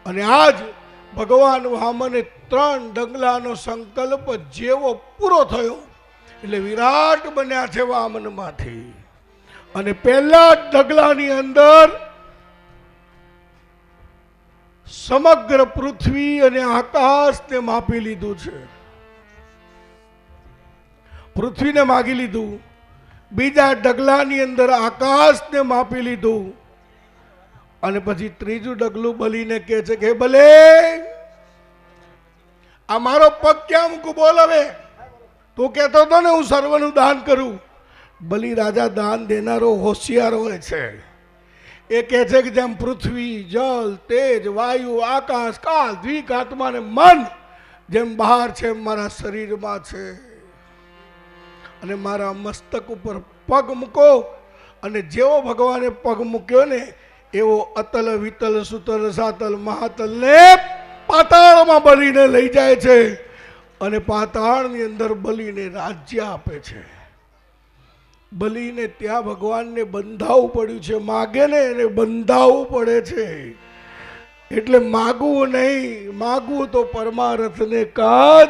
અને આજ ભગવાન વામને 3 ડગલાનો સંકલ્પ જેવો પૂરો થયો એટલે વિરાટ બન્યા છે વામનમાંથી. અને પહેલા ડગલાની અંદર સમગ્ર પૃથ્વી અને આકાશને માપી લીધું છે. પૃથ્વીને માગી લીધું. બીજા ડગલાની અંદર આકાશને માપી લીધું. અને પછી ત્રીજું ડગલું બલીને કહે છે કે ભલે આ મારો પગ ક્યાં મૂકું બોલ. હવે તું કહેતો હતો ને હું સર્વનું દાન કરું. બલી રાજા દાન દેનારો હોશિયાર હોય છે. એ કહે છે કે જેમ પૃથ્વી, જલ, તેજ, વાયુ, આકાશ, કાળ, દ્વિક, આત્મા અને મન જેમ બહાર છે એમ મારા શરીરમાં છે. અને મારા મસ્તક ઉપર પગ મૂકો. અને જેવો ભગવાને પગ મૂક્યો ને એવો અતલ, વિતલ, સુતલ, સાતલ, મહાતલ ને પાતાળમાં બલીને લઈ જાય છે. અને પાતાળની અંદર બલીને રાજ્ય આપે છે. બલીને ત્યાં ભગવાનને બંધાવવું પડ્યું છે. માગે ને એને બંધાવવું પડે છે. એટલે માગવું નહીં, માગવું તો પરમાર્થને કાજ